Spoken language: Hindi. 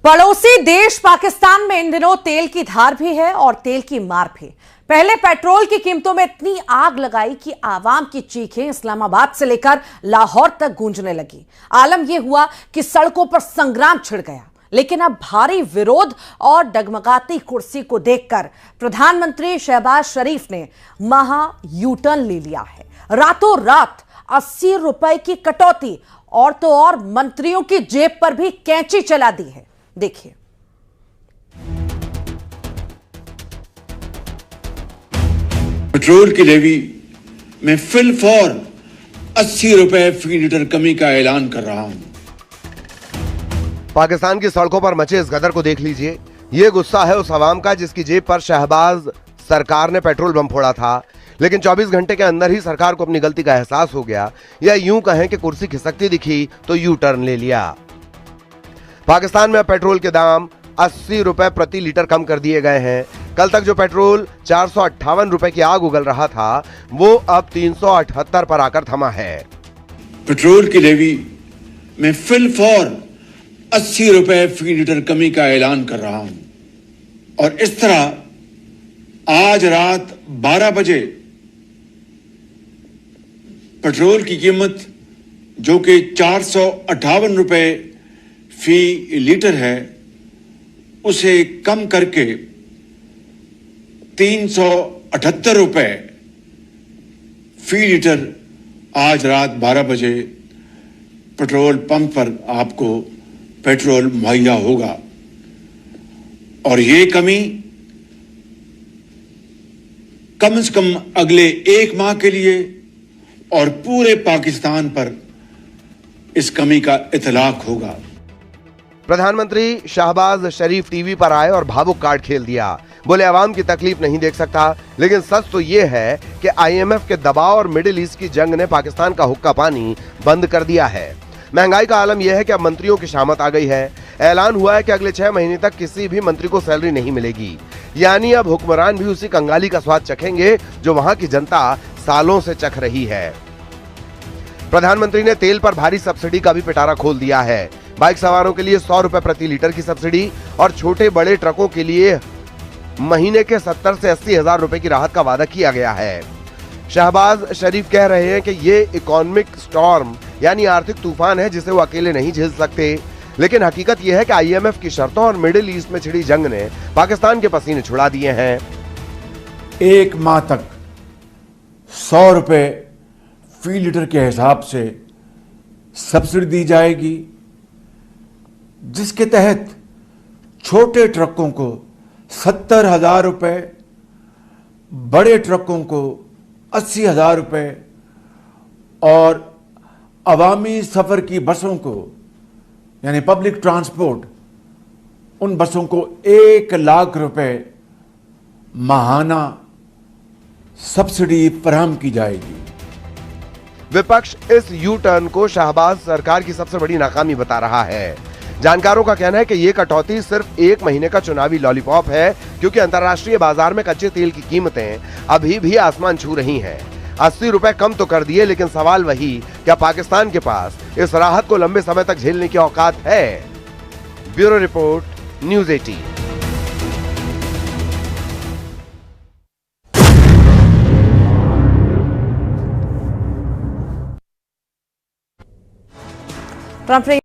पड़ोसी देश पाकिस्तान में इन दिनों तेल की धार भी है और तेल की मार भी। पहले पेट्रोल की कीमतों में इतनी आग लगाई कि आवाम की चीखें इस्लामाबाद से लेकर लाहौर तक गूंजने लगी। आलम यह हुआ कि सड़कों पर संग्राम छिड़ गया। लेकिन अब भारी विरोध और डगमगाती कुर्सी को देखकर प्रधानमंत्री शहबाज शरीफ ने महा यू टर्न ले लिया है। रातों रात 80 रुपए की कटौती और तो और मंत्रियों की जेब पर भी कैंची चला दी है। देखिए। पेट्रोल की लेवी में फिल फॉर 80 रुपए फी लीटर कमी का ऐलान कर रहा हूं। पाकिस्तान की सड़कों पर मचे इस गदर को देख लीजिए। ये गुस्सा है उस आवाम का जिसकी जेब पर शहबाज सरकार ने पेट्रोल बम फोड़ा था, लेकिन 24 घंटे के अंदर ही सरकार को अपनी गलती का एहसास हो गया, या यूं कहें कि कुर्सी खिसकती दिखी तो यू टर्न ले लिया। पाकिस्तान में अब पेट्रोल के दाम 80 रुपए प्रति लीटर कम कर दिए गए हैं। कल तक जो पेट्रोल 458 रुपए की आग उगल रहा था, वो अब 378 पर आकर थमा है। पेट्रोल की लेवी में फिल फॉर 80 रुपए फी लीटर कमी का ऐलान कर रहा हूं और इस तरह आज रात 12 बजे पेट्रोल की कीमत जो कि 458 रुपए फी लीटर है, उसे कम करके 378 रुपए फी लीटर आज रात 12 बजे पेट्रोल पंप पर आपको पेट्रोल मुहैया होगा। और ये कमी कम से कम अगले 1 माह के लिए और पूरे पाकिस्तान पर इस कमी का इतलाक होगा। प्रधानमंत्री शहबाज शरीफ टीवी पर आए और भावुक कार्ड खेल दिया। बोले आवाम की तकलीफ नहीं देख सकता, लेकिन सच तो यह है कि आईएमएफ के दबाव और मिडिल ईस्ट की जंग ने पाकिस्तान का हुक्का पानी बंद कर दिया है। महंगाई का आलम यह है कि अब मंत्रियों की शामत आ गई है। ऐलान हुआ है कि अगले 6 महीने तक किसी भी मंत्री को सैलरी नहीं मिलेगी। यानी अब हुक्मरान भी उसी कंगाली का स्वाद चखेंगे जो वहां की जनता सालों से चख रही है। प्रधानमंत्री ने तेल पर भारी सब्सिडी का भी पिटारा खोल दिया है। बाइक सवारों के लिए 100 रुपए प्रति लीटर की सब्सिडी और छोटे बड़े ट्रकों के लिए महीने के 70 से 80 हजार रुपए की राहत का वादा किया गया है। शहबाज शरीफ कह रहे हैं कि ये इकोनॉमिक स्टॉर्म यानी आर्थिक तूफान है जिसे वो अकेले नहीं झेल सकते, लेकिन हकीकत यह है कि आईएमएफ की शर्तों और मिडिल ईस्ट में छिड़ी जंग ने पाकिस्तान के पसीने छुड़ा दिए हैं। 1 माह तक 100 रुपए फी लीटर के हिसाब से सब्सिडी दी जाएगी, जिसके तहत छोटे ट्रकों को 70,000 रुपए, बड़े ट्रकों को 80,000 रुपए और अवामी सफर की बसों को यानी पब्लिक ट्रांसपोर्ट, उन बसों को 1 लाख रुपए माहाना सब्सिडी फराहम की जाएगी। विपक्ष इस यू टर्न को शहबाज सरकार की सबसे बड़ी नाकामी बता रहा है। जानकारों का कहना है कि ये कटौती सिर्फ 1 महीने का चुनावी लॉलीपॉप है, क्योंकि अंतर्राष्ट्रीय बाजार में कच्चे तेल की कीमतें अभी भी आसमान छू रही हैं। 80 रुपए कम तो कर दिए, लेकिन सवाल वही, क्या पाकिस्तान के पास इस राहत को लंबे समय तक झेलने की औकात है? Bureau report, news 18।